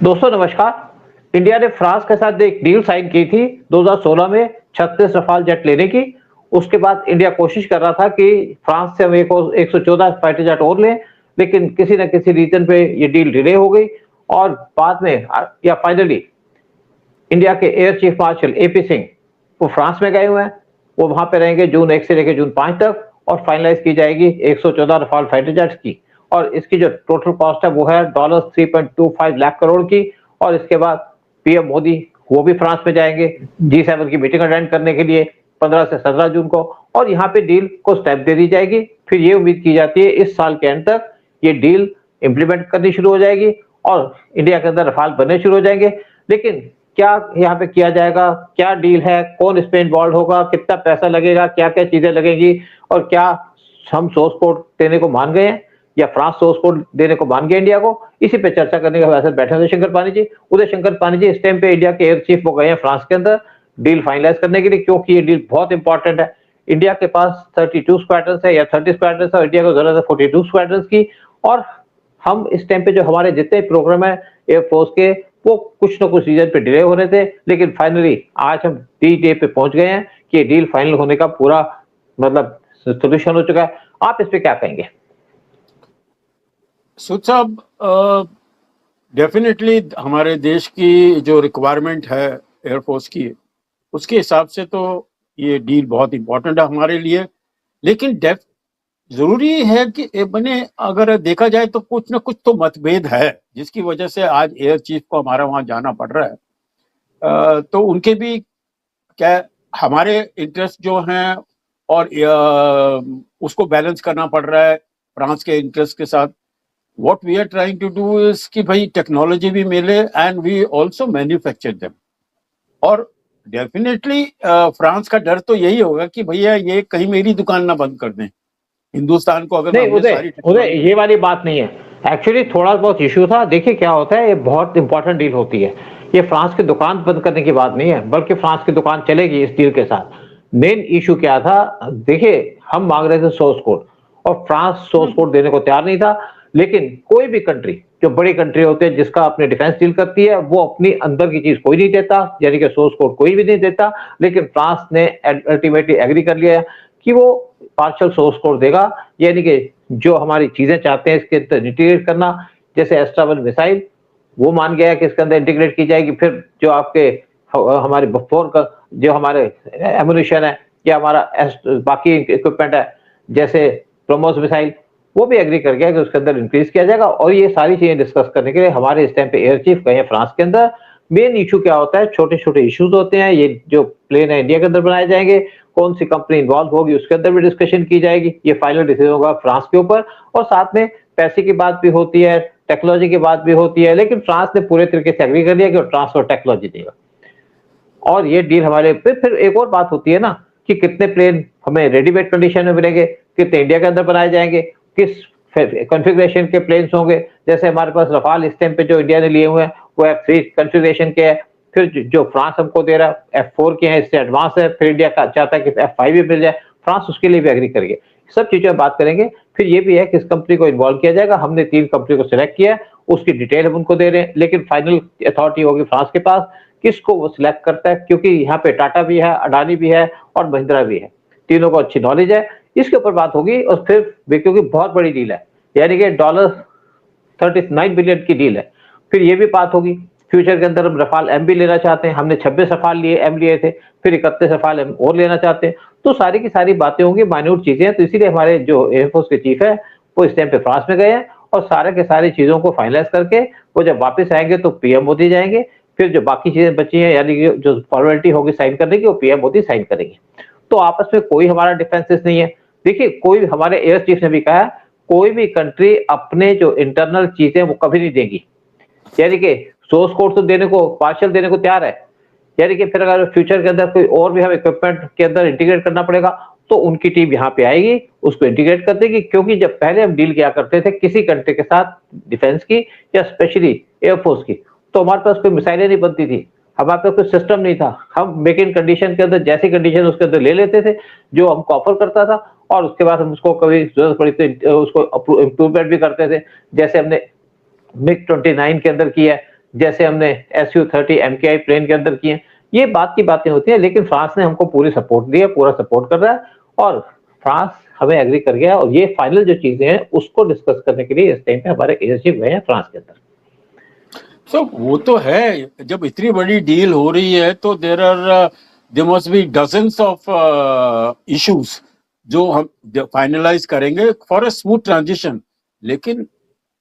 दोस्तों नमस्कार। इंडिया ने फ्रांस के साथ एक डील साइन की थी 2016 में 36 रफाल जेट लेने की। उसके बाद इंडिया कोशिश कर रहा था कि फ्रांस से हम एक 114 फाइटर जेट और लें, लेकिन किसी न किसी रीजन पे ये डील डिले हो गई और बाद में या फाइनली इंडिया के air chief marshal AP Singh वो फ्रांस में गए हुए हैं। वो वहां पे रहेंगे जून 1 से लेकर जून 5 तक और फाइनलाइज की जाएगी 114 रफाल फाइटर जेट्स की। और इसकी जो टोटल कॉस्ट है वो है $3.25 लाख करोड़ की। और इसके बाद पीएम मोदी वो भी फ्रांस में जाएंगे G7 की मीटिंग अटेंड करने के लिए 15 से 17 जून को। और यहाँ पे डील को स्टेप दे दी जाएगी। फिर ये उम्मीद की जाती है इस साल के एंड तक ये डील इंप्लीमेंट करनी शुरू हो जाएगी और इंडिया के अंदर रफाल बनने शुरू हो जाएंगे। लेकिन क्या यहाँ पे किया जाएगा, क्या डील है, कौन इसमें इन्वॉल्व होगा, कितना पैसा लगेगा, क्या क्या चीजें लगेंगी और क्या हम सोर्स कोड देने को मान गए हैं या फ्रांस सोर्स कोड देने को मान गए इंडिया को, इसी पे चर्चा करने का वैसे बैठे उदय शंकर पानी जी। उदय शंकर पानी जी इस टाइम पे इंडिया के एयर चीफ वो गए हैं फ्रांस के अंदर डील फाइनलाइज करने के लिए, क्योंकि ये डील बहुत इंपॉर्टेंट है। इंडिया के पास 32 स्क्वाड्रन है या 30 स्क्वाड्रन है और इंडिया को जरूरत है 42 स्क्वाड्रन की। और हम इस टाइम पे जो हमारे जितने प्रोग्राम है एयरफोर्स के वो कुछ ना कुछ रीजन पे डिले हो रहे थे, लेकिन फाइनली आज हम डी डे पे पहुंच गए हैं कि डील फाइनल होने का पूरा मतलब सोल्यूशन हो चुका है। आप इस पे क्या कहेंगे? सूद साहब, डेफिनेटली हमारे देश की जो रिक्वायरमेंट है एयरफोर्स की, उसके हिसाब से तो ये डील बहुत इंपॉर्टेंट है हमारे लिए। लेकिन जरूरी है कि बने अगर देखा जाए तो कुछ ना कुछ तो मतभेद है जिसकी वजह से आज एयर चीफ को हमारा वहां जाना पड़ रहा है। तो उनके भी क्या हमारे इंटरेस्ट जो हैं और उसको बैलेंस करना पड़ रहा है फ्रांस के इंटरेस्ट के साथ। What we are trying to do is कि भाई टेक्नोलॉजी भी मिले and we also manufacture them. और डेफिनेटली फ्रांस का डर तो यही होगा कि भैया ये कहीं मेरी दुकान ना बंद कर दें हिंदुस्तान को। अगर नहीं उदय ये वाली बात नहीं है। एक्चुअली थोड़ा बहुत इश्यू था। देखिए क्या होता है, ये बहुत इंपॉर्टेंट डील होती है। ये फ्रांस की दुकान बंद करने की बात नहीं है, बल्कि फ्रांस की दुकान चलेगी इस डील के साथ। मेन इश्यू क्या था, देखिए हम मांग रहे थे सोर्स कोड और फ्रांस सोर्स कोड देने को तैयार नहीं था। लेकिन कोई भी कंट्री जो बड़ी कंट्री होती है जिसका अपने डिफेंस डील करती है वो अपनी अंदर की चीज कोई नहीं देता, यानी कि सोर्स कोड कोई भी नहीं देता। लेकिन फ्रांस ने अल्टीमेटली एग्री कर लिया कि वो पार्शियल सोर्स कोड देगा, यानी कि जो हमारी चीजें चाहते हैं इसके अंदर इंटीग्रेट करना, जैसे एस्ट्रा-1 मिसाइल वो मान गया कि इसके अंदर इंटीग्रेट की जाएगी। फिर जो आपके हमारे बफोर का जो हमारे एमुनिशन है या हमारा बाकी इक्विपमेंट है जैसे ब्रह्मोस मिसाइल, वो भी एग्री कर गया कि उसके अंदर इंक्रीज किया जाएगा। और ये सारी चीजें डिस्कस करने के लिए हमारे इस टाइम पे एयर चीफ गए हैं फ्रांस के अंदर। मेन इशू क्या होता है, छोटे छोटे इश्यूज होते हैं। ये जो प्लेन है इंडिया के अंदर बनाए जाएंगे, कौन सी कंपनी इन्वॉल्व होगी उसके अंदर भी डिस्कशन की जाएगी। ये फाइनल डिसीजन होगा फ्रांस के ऊपर। और साथ में पैसे की बात भी होती है, टेक्नोलॉजी की बात भी होती है, लेकिन फ्रांस ने पूरे तरीके से एग्री कर लिया कि वो ट्रांसफर टेक्नोलॉजी देगा। और ये डील हमारे फिर एक और बात होती है ना कि कितने प्लेन हमें रेडीमेड कंडीशन में मिलेंगे, कितने इंडिया के अंदर बनाए जाएंगे, किस कॉन्फ़िगरेशन के प्लेन्स होंगे। जैसे हमारे पास रफाल इस टाइम पे जो इंडिया ने लिए हुए हैं वो F3 कॉन्फ़िगरेशन के है। फिर जो फ्रांस हमको दे रहा है F4 के हैं, इससे एडवांस है। फिर इंडिया का चाहता है कि F5 भी मिल जाए, फ्रांस उसके लिए भी एग्री करेंगे। सब चीजें बात करेंगे। फिर ये भी है किस कंपनी को इन्वॉल्व किया जाएगा। हमने 3 कंपनी को सिलेक्ट किया है, उसकी डिटेल हम उनको दे रहे हैं, लेकिन फाइनल अथॉरिटी होगी फ्रांस के पास, किसको वो सिलेक्ट करता है। क्योंकि यहाँ पे टाटा भी है, अडानी भी है और महिंद्रा भी है, तीनों को अच्छी नॉलेज है। इसके ऊपर बात होगी। और फिर क्योंकि बहुत बड़ी डील है, यानी कि $39 बिलियन की डील है। फिर ये भी बात होगी फ्यूचर के अंदर हम रफाल एम भी लेना चाहते हैं। हमने 26 रफाल लिए एम लिए थे, फिर 31 रफाल एम और लेना चाहते हैं। तो सारी की सारी बातें होंगी, माइन्यूट चीजें हैं। तो इसीलिए हमारे जो एयरफोर्स के चीफ है वो इस टाइम पे फ्रांस में गए हैं और सारे के सारी चीजों को फाइनलाइज करके वो जब वापस आएंगे तो पीएम मोदी जाएंगे। फिर जो बाकी चीजें बची हैं, यानी कि जो फॉर्मेलिटी होगी साइन करने की, वो पीएम मोदी साइन करेंगे। तो आपस में कोई हमारा डिफरेंसेस नहीं है। देखिए कोई, हमारे एयर चीफ ने भी कहा कोई भी कंट्री अपने जो इंटरनल चीजें वो कभी नहीं देगी, यानी कि सोर्स कोड तो देने को, पार्शियल देने को तैयार है। यानी कि फिर अगर फ्यूचर के अंदर कोई और भी हम इक्विपमेंट के अंदर इंटीग्रेट करना पड़ेगा तो उनकी टीम यहाँ पे आएगी, उसको इंटीग्रेट कर देगी। क्योंकि जब पहले हम डील किया करते थे किसी कंट्री के साथ डिफेंस की या स्पेशली एयरफोर्स की, तो हमारे पास कोई मिसाइलें नहीं बनती थी, हमारे पास कोई सिस्टम नहीं था। हम मेक इन कंडीशन के अंदर जैसी कंडीशन उसके अंदर ले लेते थे जो हमको ऑफर करता था, और उसके बाद हम उसको कभी जरूरत पड़ी तो उसको इम्प्रूवमेंट भी करते थे। जैसे हमने मिग 29 के अंदर किया है, जैसे हमने Su-30 MKI प्लेन के अंदर किए। ये बात की बातें होती हैं, लेकिन फ्रांस ने हमको पूरी सपोर्ट दी है, पूरा सपोर्ट कर रहा है और फ्रांस हमें एग्री कर गया और ये फाइनल जो चीजें हैं उसको डिस्कस करने के लिए इस टाइम पे हमारे एजेंसी गए हैं फ्रांस के अंदर। तो वो तो है, जब इतनी बड़ी डील हो रही है तो there must be dozens of issues जो हम फाइनलाइज करेंगे फॉर अ स्मूथ ट्रांजिशन। लेकिन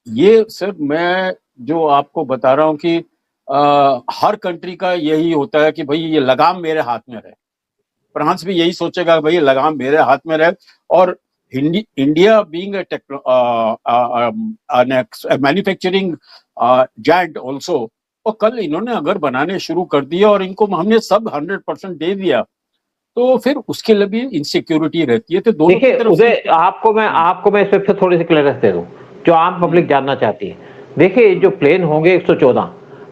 ये सर मैं जो आपको बता रहा हूँ कि हर कंट्री का यही होता है कि भाई ये लगाम मेरे हाथ में रहे। फ्रांस भी यही सोचेगा भाई लगाम मेरे हाथ में रहे। और India being a manufacturing giant also, और कल इन्होंने अगर बनाने शुरू कर दिया और इनको हमने सब 100% दे दिया तो फिर उसके लिए भी इनसिक्योरिटी रहती है। तो दोनों की देखिए तरफ उदय, से आपको मैं इस पे फिर थोड़ी सी क्लियरेंस दे दूं जो आम पब्लिक जानना चाहती है। देखिए जो प्लेन होंगे 114,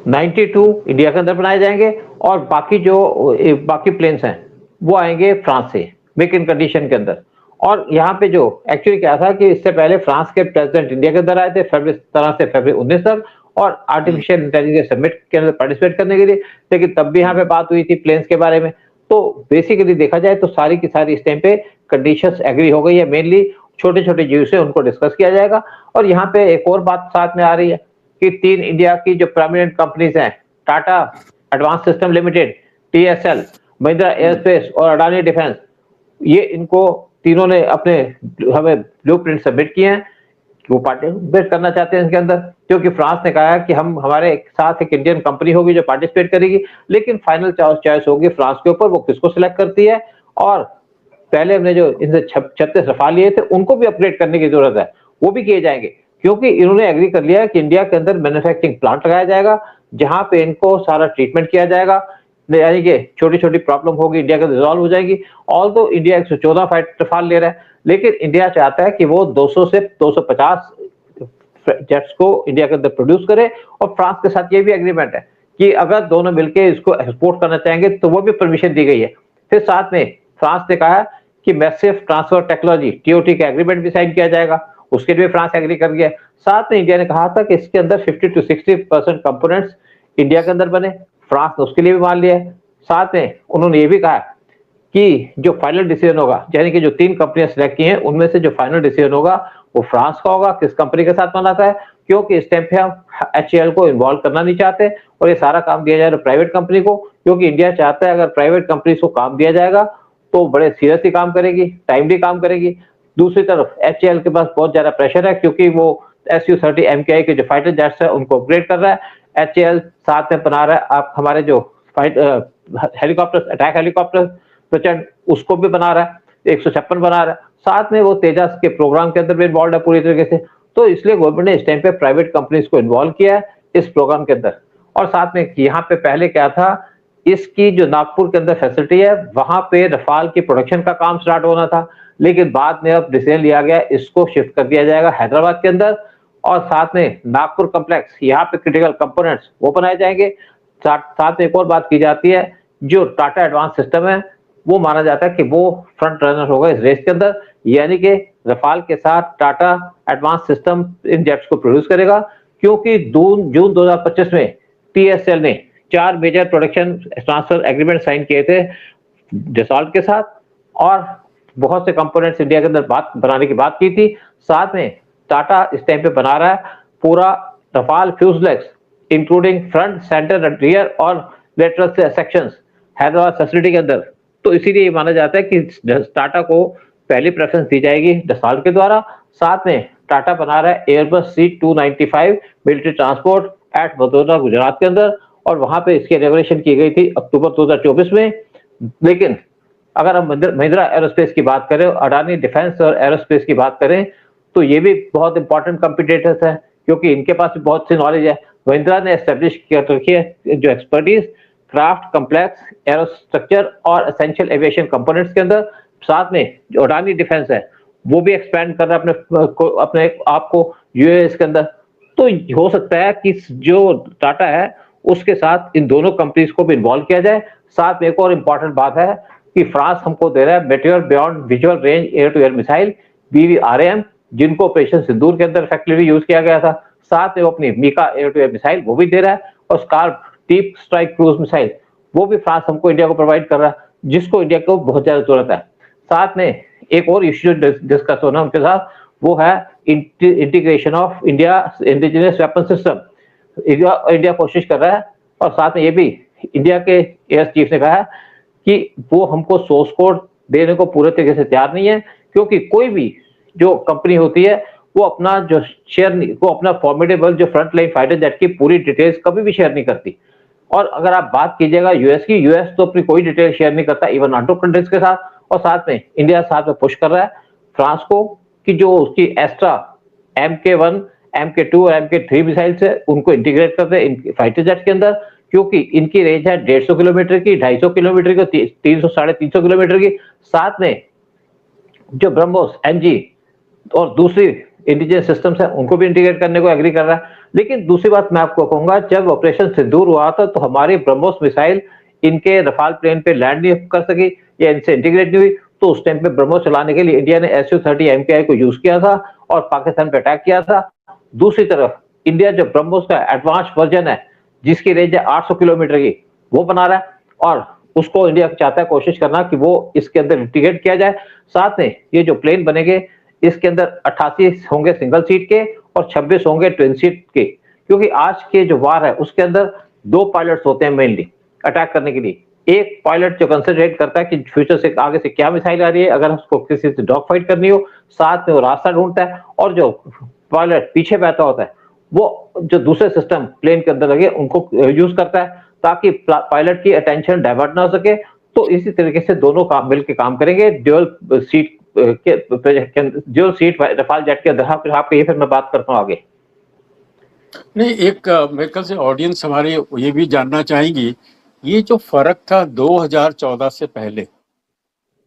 92 इंडिया के अंदर बनाए जाएंगे और बाकी प्लेन्स हैं वो आएंगे फ्रांस से मेक इन कंडीशन के अंदर। और यहाँ पे जो एक्चुअली क्या था कि इससे पहले फ्रांस के प्रेसिडेंट इंडिया के अंदर आए थे फरवरी 19 तक और आर्टिफिशियल इंटेलिजेंस समिट के अंदर पार्टिसिपेट करने के लिए, लेकिन तब भी यहाँ पे बात हुई थी प्लेन्स के बारे में। तो बेसिकली देखा जाए तो सारी की सारी इस टाइम पे कंडीशंस एग्री हो गई है, मेनली छोटे छोटे इश्यूज से उनको डिस्कस किया जाएगा। और यहाँ पे एक और बात साथ में आ रही है कि 3 इंडिया की जो प्रोमिनेंट कंपनीज हैं, Tata advance system limited, TSL, Mahindra aerospace और अडानी डिफेंस, ये इनको तीनों ने अपने हमें ब्लूप्रिंट सबमिट किए हैं कि वो पार्टिसिपेट करना चाहते हैं इसके अंदर, क्योंकि फ्रांस ने कहा है कि हम हमारे साथ एक इंडियन कंपनी होगी जो पार्टिसिपेट करेगी, लेकिन फाइनल चॉइस होगी फ्रांस के ऊपर, वो किसको सिलेक्ट करती है। और पहले हमने जो इनसे 36 रफाल लिए थे उनको भी अपग्रेड करने की जरूरत है, वो भी किए जाएंगे, क्योंकि इन्होंने एग्री कर लिया है कि इंडिया के अंदर मैन्युफैक्चरिंग प्लांट लगाया जाएगा जहां पे इनको सारा ट्रीटमेंट किया जाएगा, यानी कि छोटी छोटी प्रॉब्लम होगी इंडिया के रिजॉल्व हो जाएगी। ऑल तो इंडिया 114 फाइटर रफाल ले रहा है, लेकिन इंडिया चाहता है कि वो 200 से 250 जेट्स को इंडिया के अंदर प्रोड्यूस करे। और फ्रांस के साथ ये भी एग्रीमेंट है कि अगर दोनों मिलकर इसको एक्सपोर्ट करना चाहेंगे तो वो भी परमिशन दी गई है। फिर साथ में फ्रांस ने कहा कि मैसिव ट्रांसफर टेक्नोलॉजी TOT का एग्रीमेंट भी साइन किया जाएगा, उसके लिए फ्रांस एग्री कर गया। साथ में इंडिया ने कहा था कि इसके अंदर 50 to 60% कंपोनेंट्स इंडिया के अंदर बने, फ्रांस ने उसके लिए भी मान लिया है। साथ में उन्होंने ये भी कहा कि जो फाइनल डिसीजन होगा, यानी कि जो 3 कंपनियां सिलेक्ट की हैं उनमें से जो फाइनल डिसीजन होगा वो फ्रांस का होगा, किस कंपनी के साथ बनाता है, क्योंकि इस टाइम पे हम HAL को इन्वॉल्व करना नहीं चाहते और ये सारा काम दिया जाए प्राइवेट कंपनी को, क्योंकि इंडिया चाहता है अगर प्राइवेट कंपनी को काम दिया जाएगा तो बड़े सीरियसली काम करेगी, टाइमली काम करेगी। दूसरी तरफ HAL के पास बहुत ज्यादा प्रेशर है क्योंकि वो Su-30 MKI के जो फाइटर जेट्स है उनको अपग्रेड कर रहा है। HAL साथ में बना रहा है आप हमारे जो हेलीकॉप्टर, अटैक हेलीकॉप्टर प्रचंड, उसको भी बना रहा है, 156 बना रहा है। साथ में वो तेजस के प्रोग्राम के अंदर भी इन्वॉल्व है पूरी तरीके से। तो इसलिए गवर्नमेंट ने इस टाइम पे प्राइवेट कंपनीज को इन्वॉल्व किया है इस प्रोग्राम के अंदर। और साथ में यहाँ पे पहले क्या था, इसकी जो नागपुर के अंदर फैसिलिटी है वहां पे रफाल की प्रोडक्शन का काम स्टार्ट होना था, लेकिन बाद में अब डिसीजन लिया गया इसको शिफ्ट कर दिया जाएगा हैदराबाद के अंदर। और साथ में नागपुर कॉम्प्लेक्स, यहाँ पे क्रिटिकल कंपोनेंट्स वो बनाए जाएंगे। साथ में एक और बात की जाती है, जो टाटा एडवांस सिस्टम है वो माना जाता है कि वो फ्रंट रनर होगा इस रेस के अंदर, यानी कि रफाल के साथ Tata advance system in jets को प्रोड्यूस करेगा, क्योंकि जून 2025 में TSL ने 4 major production transfer agreement sign किए थे डसॉल्ट के साथ और बहुत से कंपोनेंट्स इंडिया के अंदर बनाने की बात की थी। साथ में टाटा इस टाइम पे बना रहा है पूरा Rafale fuselages including front, centre, rear और लेटरल सेक्शंस हैदराबाद फैसिलिटी के अंदर। तो इसीलिए ये माना जाता है कि टाटा को पहली प्रेफरेंस दी जाएगी डसॉल्ट के द्वारा। साथ में टाटा बना रहा है Airbus C295 military transport at Vadodara Gujarat के अंदर, और वहां पे इसकी रेगुलेशन की गई थी अक्टूबर 2024 में। लेकिन अगर हम महिंद्रा एरोस्पेस की बात करें, अडानी डिफेंस और एरोस्पेस की बात करें, तो ये भी बहुत इंपॉर्टेंट कंपटीटर्स हैं क्योंकि इनके पास भी बहुत सी नॉलेज है। महिंद्रा ने एस्टेब्लिश कर रखी है जो एक्सपर्टीज क्राफ्ट, कम्प्लेक्स एरोस्ट्रक्चर और एसेंशियल एविएशन कंपोनेंट्स के अंदर। साथ में जो अडानी डिफेंस है वो भी एक्सपैंड कर रहा है अपने आप को यूएस के अंदर। तो हो सकता है कि जो टाटा है उसके साथ इन दोनों कंपनीज को भी इन्वॉल्व किया जाए। साथ में एक और इम्पॉर्टेंट बात है कि फ्रांस हमको दे रहा है material beyond visual range air to air missile BVRAM, जिनको ऑपरेशन सिंदूर के अंदर इफेक्टिवली यूज किया गया था। साथ में वो अपनी MICA air to air missile वो भी दे रहा है। और SCALP deep strike cruise missile, वो भी फ्रांस हमको इंडिया को प्रोवाइड कर रहा है, जिसको इंडिया को बहुत ज्यादा जरूरत है। साथ में एक और इश्यू डिस्कस होना उनके साथ, वो है integration of India indigenous weapon system. India कोशिश कर रहा है, और साथ में ये भी इंडिया के एयर चीफ ने कहा है कि वो हमको सोर्स कोड देने को पूरे तरीके से तैयार नहीं है, क्योंकि कोई भी जो कंपनी होती है वो अपना जो शेयर, वो अपना फॉर्मिडेबल जो फ्रंट लाइन फाइटर जेट की पूरी डिटेल्स कभी भी शेयर नहीं करती। और अगर आप बात कीजिएगा यूएस की, यूएस तो अपनी कोई डिटेल शेयर नहीं करता इवन नाटो कंट्रीज के साथ। और साथ में इंडिया साथ में पुश कर रहा है फ्रांस को कि जो उसकी एस्ट्रा MK1, MK2 और MK3 मिसाइल्स है उनको इंटीग्रेट कर दे इन फाइटर जेट के अंदर, क्योंकि इनकी रेंज है 150 किलोमीटर की, 250 किलोमीटर की, 300 350 किलोमीटर की। साथ में जो ब्रह्मोस MG और दूसरी इंडिजिनियस सिस्टम्स है उनको भी इंटीग्रेट करने को एग्री कर रहा है। लेकिन दूसरी बात मैं आपको कहूंगा, जब ऑपरेशन सिंदूर हुआ था तो हमारी ब्रह्मोस मिसाइल इनके रफाल प्लेन पे लैंड नहीं कर सकी या इनसे इंटीग्रेट नहीं हुई, तो उस टाइम पे ब्रह्मोस चलाने के लिए इंडिया ने Su-30 MKI को यूज किया था और पाकिस्तान पे अटैक किया था। दूसरी तरफ इंडिया जो ब्रह्मोस का एडवांस वर्जन है जिसकी रेंज है 800 किलोमीटर की, वो बना रहा है और उसको इंडिया चाहता है कोशिश करना कि वो इसके अंदर इंटीग्रेट किया जाए। साथ में ये जो प्लेन बनेंगे इसके अंदर 88 होंगे सिंगल सीट के और 26 होंगे ट्विन सीट के, क्योंकि आज के जो वार है उसके अंदर 2 पायलट्स होते हैं मेनली अटैक करने के लिए। एक पायलट जो कंसंट्रेट करता है कि फ्यूचर से आगे से क्या मिसाइल आ रही है, अगर उसको किसी से डॉग फाइट करनी हो, साथ में वो रास्ता ढूंढता है, और जो पायलट पीछे बैठा होता है वो जो दूसरे सिस्टम प्लेन के अंदर लगे उनको यूज करता है ताकि पायलट की अटेंशन डाइवर्ट ना हो सके। तो इसी तरीके से दोनों काम मिलकर काम करेंगे ड्यूअल सीट के ड्यूअल सीट रफाल जेट के अंदर। आपको ये फिर मैं बात करता हूँ आगे। नहीं, एक मेरे ख्याल से ऑडियंस हमारे ये भी जानना चाहेंगी, ये जो फर्क था 2014 से पहले,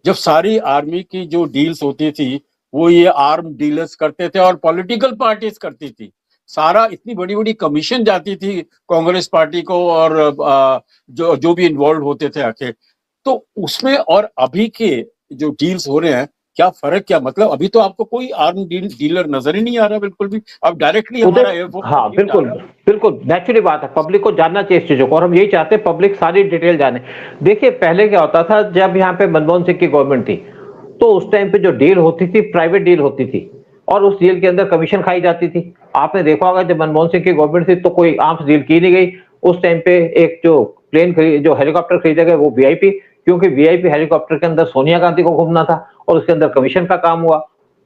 जब सारी आर्मी की जो डील्स होती थी वो ये आर्म डीलर्स करते थे और पॉलिटिकल पार्टीज करती थी, सारा इतनी बड़ी बड़ी कमीशन जाती थी कांग्रेस पार्टी को और जो भी इन्वॉल्व होते थे आके, तो उसमें और अभी के जो डील्स हो रहे हैं क्या फर्क, क्या मतलब? अभी तो आपको कोई आर्म डीलर नजर ही नहीं आ रहा बिल्कुल भी, अब डायरेक्टली हमारा एयरफोर्स। हाँ बिल्कुल बिल्कुल नेचुरली बात है, पब्लिक को जानना चाहिए इस चीजों को और हम यही चाहते हैं पब्लिक सारी डिटेल जाने। देखिए पहले क्या होता था, जब यहाँ पे मनमोहन सिंह की गवर्नमेंट थी तो उस टाइम पे जो डील होती थी प्राइवेट डील होती थी और उस डील के अंदर कमीशन खाई जाती थी। आपने देखा होगा जब मनमोहन सिंह की गवर्नमेंट थी तो कोई आर्म्स डील की नहीं गई। उस टाइम पे एक जो जो हेलीकॉप्टर खरीदे गए वो वीआईपी, क्योंकि वीआईपी हेलीकॉप्टर के अंदर सोनिया गांधी को घूमना था और उसके अंदर कमीशन का काम हुआ।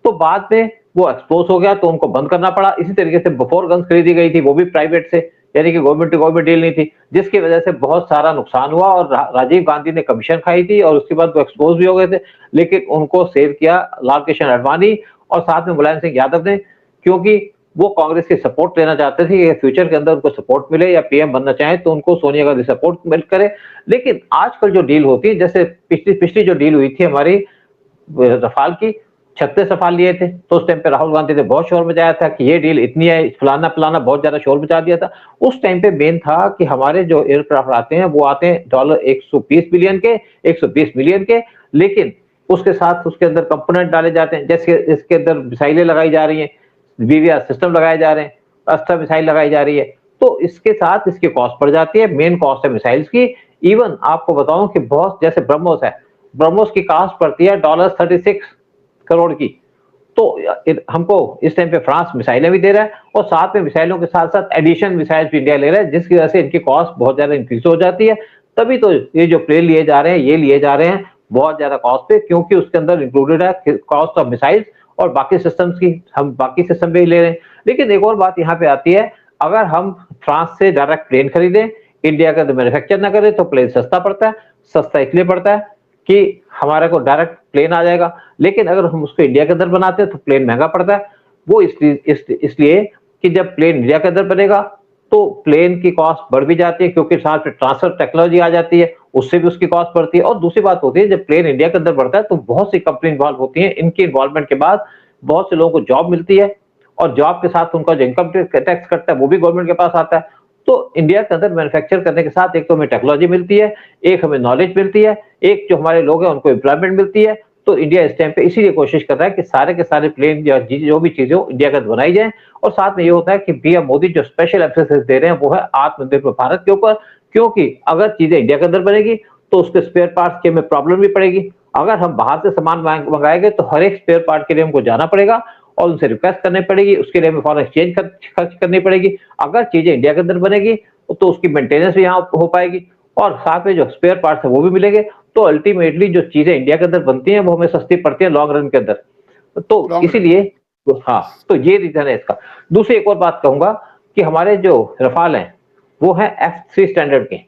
तो बाद में वो एक्सपोज हो गया तो उनको बंद करना पड़ा। इसी तरीके से बफोर गन्स खरीदी गई थी, वो भी प्राइवेट से, यानी कि गवर्नमेंट टू गवर्नमेंट डील नहीं थी, जिसकी वजह से बहुत सारा नुकसान हुआ और राजीव गांधी ने कमीशन खाई थी और उसके बाद वो एक्सपोज भी हो गए थे। लेकिन उनको सेव किया लाल कृष्ण आडवाणी और साथ में मुलायम सिंह यादव ने, क्योंकि वो कांग्रेस की सपोर्ट लेना चाहते थे कि फ्यूचर के अंदर उनको सपोर्ट मिले या पीएम बनना चाहे तो उनको सोनिया गांधी सपोर्ट मिल करे। लेकिन आजकल जो डील होती है, जैसे पिछली जो डील हुई थी हमारी रफाल की, 36 रफाल लिए थे तो उस टाइम पे राहुल गांधी ने बहुत शोर मचाया था कि ये डील इतनी है, फलाना फलाना बहुत ज्यादा शोर मचा दिया था। उस टाइम पे मेन था कि हमारे जो एयरक्राफ्ट आते हैं वो आते हैं $120 बिलियन के, 120 मिलियन के, लेकिन उसके साथ उसके अंदर कंपोनेंट डाले जाते हैं, जैसे इसके अंदर मिसाइलें लगाई जा रही हैं, वीवीआर सिस्टम लगाए जा रहे हैं, अस्त्र मिसाइल लगाई जा रही है, तो इसके साथ इसकी कॉस्ट बढ़ जाती है। मेन कॉस्ट है मिसाइल्स की। इवन आपको बताऊं कि बहुत जैसे ब्रह्मोस है, ब्रह्मोस की कॉस्ट पड़ती है $36 करोड़ की। तो हमको इस टाइम पे फ्रांस मिसाइलें भी दे रहा है और साथ में मिसाइलों के साथ साथ एडिशन मिसाइल भी इंडिया ले रहा है, जिसकी वजह से इनकी कॉस्ट बहुत ज्यादा इंक्रीज हो जाती है। तभी तो ये जो प्लेन लिए जा रहे हैं ये लिए जा रहे हैं बहुत ज्यादा कॉस्ट पे, क्योंकि उसके अंदर इंक्लूडेड है कॉस्ट ऑफ मिसाइल्स और बाकी सिस्टम्स की, हम बाकी सिस्टम भी ले रहे हैं। लेकिन एक और बात यहाँ पे आती है, अगर हम फ्रांस से डायरेक्ट प्लेन खरीदें, इंडिया का मैन्युफैक्चर ना करें तो प्लेन सस्ता पड़ता है। सस्ता इसलिए पड़ता है कि हमारे को डायरेक्ट प्लेन आ जाएगा, लेकिन अगर हम उसको इंडिया के अंदर बनाते हैं तो प्लेन महंगा पड़ता है। वो इसलिए कि जब प्लेन इंडिया के अंदर बनेगा तो प्लेन की कॉस्ट बढ़ भी जाती है, क्योंकि साथ में ट्रांसफर टेक्नोलॉजी आ जाती है, उससे भी उसकी कॉस्ट बढ़ती है। और दूसरी बात होती है, जब प्लेन इंडिया के अंदर बढ़ता है तो बहुत सी कंपनी इन्वॉल्व होती है, इनकी इन्वॉल्वमेंट के बाद बहुत से लोगों को जॉब मिलती है और जॉब के साथ उनका जो इनकम टैक्स कटता है वो भी गवर्नमेंट के पास आता है। तो इंडिया के अंदर मैन्युफैक्चर करने के साथ एक तो हमें टेक्नोलॉजी मिलती है, एक हमें नॉलेज मिलती है, एक जो हमारे लोग हैं उनको एम्प्लॉयमेंट मिलती है। तो इंडिया इस टाइम पे इसीलिए कोशिश कर रहा है कि सारे के सारे प्लेन या जो भी चीजें हो इंडिया के अंदर बनाई जाए। और साथ में ये होता है कि पीएम मोदी जो स्पेशल एम्फेसिस दे रहे हैं वो है आत्मनिर्भर भारत के ऊपर, क्योंकि अगर चीजें इंडिया के अंदर बनेगी तो उसके स्पेयर पार्ट्स के में प्रॉब्लम भी पड़ेगी। अगर हम बाहर से सामान मंगाएंगे तो हर एक स्पेयर पार्ट के लिए हमको जाना पड़ेगा और उनसे रिक्वेस्ट करनी पड़ेगी, उसके लिए हमें फॉरेन एक्सचेंज खर्च करनी पड़ेगी। अगर चीजें इंडिया के अंदर बनेगी तो उसकी मेंटेनेंस भी यहाँ हो पाएगी और साथ में जो स्पेयर पार्ट्स है वो भी मिलेंगे। तो अल्टीमेटली जो चीजें इंडिया के अंदर बनती हैं वो हमें सस्ती पड़ती है लॉन्ग रन के अंदर। तो इसीलिए हाँ, तो ये रीजन है इसका। दूसरी एक और बात कहूंगा कि हमारे जो रफाल हैं वो है F3 स्टैंडर्ड के,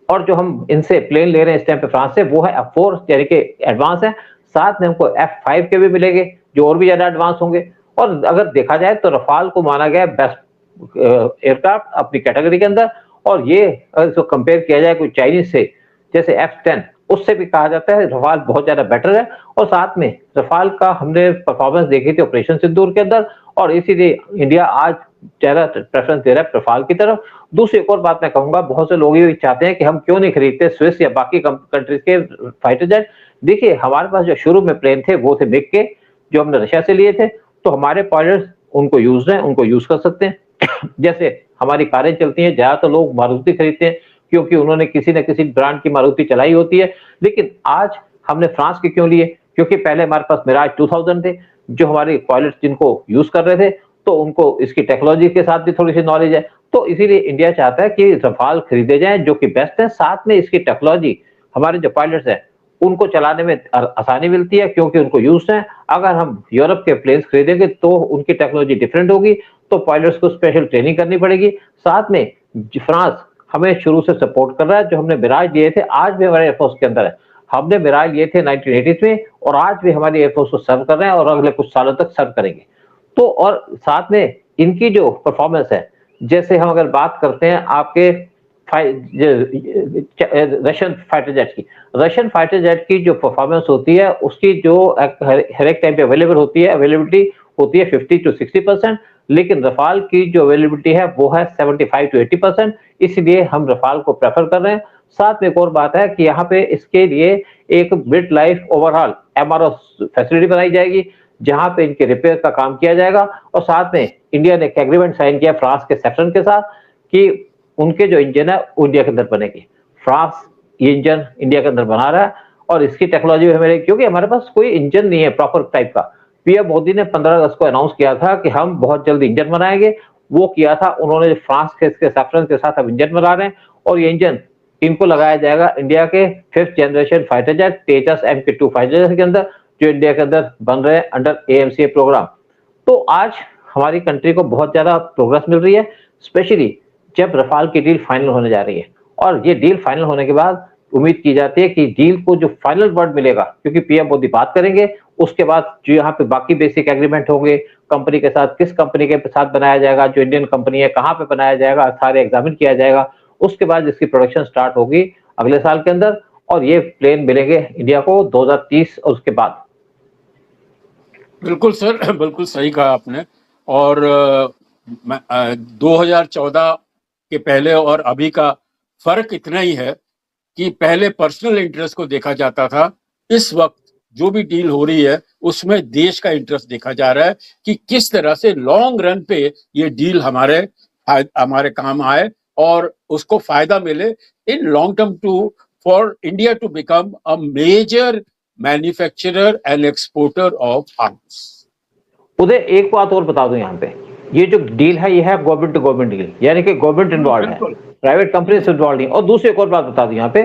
और जो हम इनसे प्लेन ले रहे हैं इस टाइम पे फ्रांस से वो है F4 यानी कि एडवांस है। साथ में हमको F5 के भी मिलेंगे जो और भी ज्यादा एडवांस होंगे। और अगर देखा जाए तो रफाल को माना गया बेस्ट एयरक्राफ्ट अपनी कैटेगरी के अंदर। और ये अगर इसको कंपेयर किया जाए कोई चाइनीज से जैसे F10 उससे भी कहा जाता है रफाल बहुत ज्यादा बेटर है। और साथ में रफाल का हमने परफॉर्मेंस देखी थी ऑपरेशन सिंदूर के अंदर, और इसीलिए इंडिया आज ज्यादा प्रेफरेंस दे रहा है रफाल की तरफ। दूसरी एक और बात मैं कहूंगा, बहुत से लोग ये चाहते हैं कि हम क्यों नहीं खरीदते स्विस या बाकी कंट्रीज के फाइटर जेट। देखिए हमारे पास जो शुरू में प्लेन थे वो थे मिग के, जो हमने रशिया से लिए थे, तो हमारे पायलट उनको यूज कर सकते हैं। जैसे हमारी कारें चलती हैं, ज्यादातर लोग मारुति खरीदते हैं क्योंकि उन्होंने किसी न किसी ब्रांड की मारुति चलाई होती है। लेकिन आज हमने फ्रांस के क्यों लिए, क्योंकि पहले हमारे पास मिराज 2000 थे जो हमारे पायलट जिनको यूज कर रहे थे, तो उनको इसकी टेक्नोलॉजी के साथ भी थोड़ी सी नॉलेज है। तो इसीलिए इंडिया चाहता है कि रफाल खरीदे जाएं जो कि बेस्ट है। साथ में इसकी टेक्नोलॉजी हमारे जो पायलट्स हैं उनको चलाने में आसानी मिलती है क्योंकि उनको यूज है। अगर हम यूरोप के प्लेन्स खरीदेंगे तो उनकी टेक्नोलॉजी डिफरेंट होगी, तो पायलट्स को स्पेशल ट्रेनिंग करनी पड़ेगी। साथ में फ्रांस हमें शुरू से सपोर्ट कर रहा है। जो हमने मिराज लिए थे आज भी हमारे एयरफोर्स के अंदर है। हमने मिराज लिए थे 1980s में और आज भी हमारी एयरफोर्स को सर्व कर रहे हैं और अगले कुछ सालों तक सर्व करेंगे। तो और साथ में इनकी जो परफॉर्मेंस है, जैसे हम अगर बात करते हैं आपके रशियन फाइटर जेट की जो परफॉर्मेंस होती है उसकी जो हर एक टाइम पे अवेलेबिलिटी होती है 50 to 60%, लेकिन रफाल की जो अवेलेबिलिटी है वो है 75 to 80%। इसलिए हम रफाल को प्रेफर कर रहे हैं। साथ में एक और बात है कि यहाँ पे इसके लिए एक mid life overall MRO facility बनाई जाएगी जहां पे इनके रिपेयर का काम किया जाएगा। और साथ में इंडिया ने एक एग्रीमेंट साइन किया फ्रांस के सेफ्रन के साथ कि उनके जो इंजन है वो इंडिया के अंदर बनेगी। फ्रांस ये इंजन इंडिया के अंदर बना रहा है और इसकी टेक्नोलॉजी भी हमारे, क्योंकि हमारे पास कोई इंजन नहीं है प्रॉपर टाइप का। पीएम मोदी ने 15 अगस्त को अनाउंस किया था कि हम बहुत जल्द इंजन बनाएंगे, वो किया था उन्होंने फ्रांस के इसके सेफ्रन के साथ अब इंजन बना रहे हैं। और ये इंजन इनको लगाया जाएगा इंडिया के 5th जनरेशन फाइटर जेट तेजस MK2 फाइटर जेट के अंदर, जो इंडिया के अंदर बन रहे हैं अंडर AMCA प्रोग्राम। तो आज हमारी कंट्री को बहुत ज्यादा प्रोग्रेस मिल रही है, स्पेशली जब रफाल की डील फाइनल होने जा रही है। और ये डील फाइनल होने के बाद उम्मीद की जाती है कि डील को जो फाइनल वर्ड मिलेगा, क्योंकि पीएम मोदी बात करेंगे, उसके बाद जो यहाँ पे बाकी बेसिक एग्रीमेंट होंगे कंपनी के साथ, किस कंपनी के साथ बनाया जाएगा, जो इंडियन कंपनी है कहाँ पे बनाया जाएगा, सारे एग्जामिन किया जाएगा। उसके बाद इसकी प्रोडक्शन स्टार्ट होगी अगले साल के अंदर और ये प्लेन मिलेंगे इंडिया को 2030 और उसके बाद। बिल्कुल सर, बिल्कुल सही कहा आपने। और 2014 के पहले और अभी का फर्क इतना ही है कि पहले पर्सनल इंटरेस्ट को देखा जाता था, इस वक्त जो भी डील हो रही है उसमें देश का इंटरेस्ट देखा जा रहा है कि किस तरह से लॉन्ग रन पे ये डील हमारे काम आए और उसको फायदा मिले in long term for India to become a major manufacturer and exporter of arms. Uday एक बात और बता दूं, यहाँ पे ये जो डील है ये है गवर्नमेंट टू गवर्नमेंट डील, यानी कि गवर्नमेंट इन्वॉल्व है, प्राइवेट कंपनी से इन्वॉल्व नहीं। और दूसरी एक और बात बता दूं यहाँ पे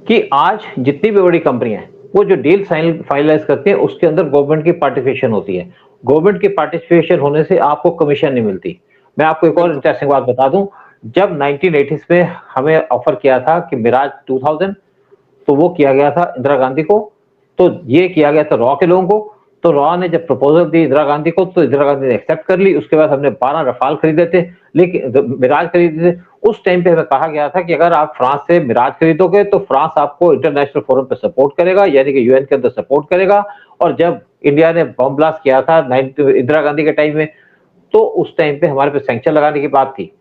कि आज जितनी भी बड़ी कंपनियां हैं वो जो डील फाइनलाइज करती है उसके अंदर गवर्नमेंट की पार्टिसिपेशन होती है। गवर्नमेंट की पार्टिसिपेशन होने से आपको कमीशन नहीं मिलती। मैं आपको एक और इंटरेस्टिंग बात बता दूं, जब 1980s में हमें ऑफर किया था कि मिराज 2000, तो वो किया गया था इंदिरा गांधी को, तो ये किया गया था रॉ के लोगों को। तो रॉ ने जब प्रपोजल दी इंदिरा गांधी को तो इंदिरा गांधी ने एक्सेप्ट कर ली। उसके बाद हमने 12 रफाल खरीदे थे, लेकिन मिराज खरीदे थे। उस टाइम पे हमें कहा गया था कि अगर आप फ्रांस से मिराज खरीदोगे तो फ्रांस आपको इंटरनेशनल फोरम पे सपोर्ट करेगा, यानी कि UN के अंदर सपोर्ट करेगा। और जब इंडिया ने बॉम्ब ब्लास्ट किया था इंदिरा गांधी के टाइम में, तो उस टाइम पे हमारे पे सैंक्शन लगाने की बात थी।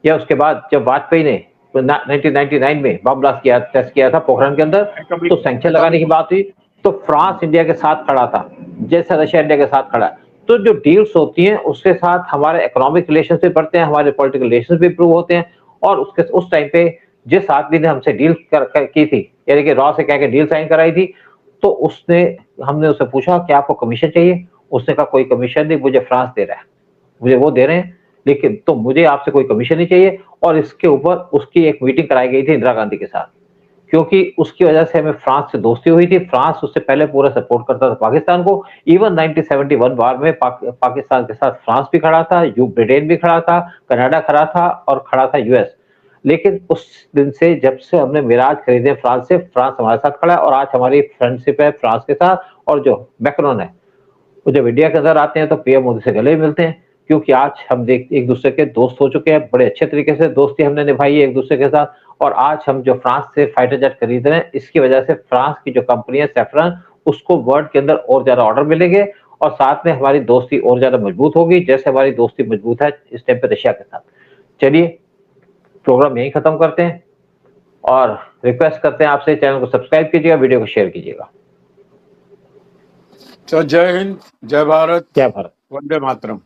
या उसके बाद जब वाजपेयी ने 1999 में बॉम्ब ब्लास्ट किया, टेस्ट किया था पोखरण के अंदर, तो सैंक्शन लगाने की बात हुई। तो फ्रांस इंडिया के साथ खड़ा था, जैसे रशिया इंडिया के साथ खड़ा है। तो जो डील्स होती हैं उसके साथ हमारे इकोनॉमिक रिलेशंस भी बढ़ते हैं, हमारे पॉलिटिकल रिलेशंस भी इंप्रूव होते हैं। और उसके उस टाइम पे जिस आदमी ने हमसे डील की थी, यानी कि रॉ से कह के डील साइन कराई थी, तो हमने उससे पूछा कि आपको कमीशन चाहिए? उसने कहा कोई कमीशन नहीं, मुझे फ्रांस दे रहा है, मुझे वो दे रहे हैं, लेकिन तो मुझे आपसे कोई कमीशन नहीं चाहिए। और इसके ऊपर उसकी एक मीटिंग कराई गई थी इंदिरा गांधी के साथ, क्योंकि उसकी वजह से हमें फ्रांस से दोस्ती हुई थी। फ्रांस उससे पहले पूरा सपोर्ट करता था पाकिस्तान को। इवन 1971 वार में पाकिस्तान के साथ फ्रांस भी खड़ा था, ब्रिटेन भी खड़ा था, कनाडा खड़ा था और खड़ा था यूएस। लेकिन उस दिन से, जब से हमने मिराज खरीदे फ्रांस से, फ्रांस हमारे साथ खड़ा है और आज हमारी फ्रेंडशिप है फ्रांस के साथ। और जो मैक्रोन है, वो जब इंडिया के अंदर आते हैं तो पीएम मोदी से गले मिलते हैं, क्योंकि आज हम एक दूसरे के दोस्त हो चुके हैं। बड़े अच्छे तरीके से दोस्ती हमने निभाई है एक दूसरे के साथ। और आज हम जो फ्रांस से फाइटर जेट खरीद रहे हैं, इसकी वजह से फ्रांस की जो कंपनी है सैफरन, उसको वर्ल्ड के अंदर और ज्यादा ऑर्डर मिलेंगे और साथ में हमारी दोस्ती और ज्यादा मजबूत होगी, जैसे हमारी दोस्ती मजबूत है इस टाइम पे रशिया के साथ। चलिए, प्रोग्राम यहीं खत्म करते हैं और रिक्वेस्ट करते हैं आपसे, चैनल को सब्सक्राइब कीजिएगा, वीडियो को शेयर कीजिएगा। तो जय हिंद, जय भारत, जय भारत। वंदे मातरम।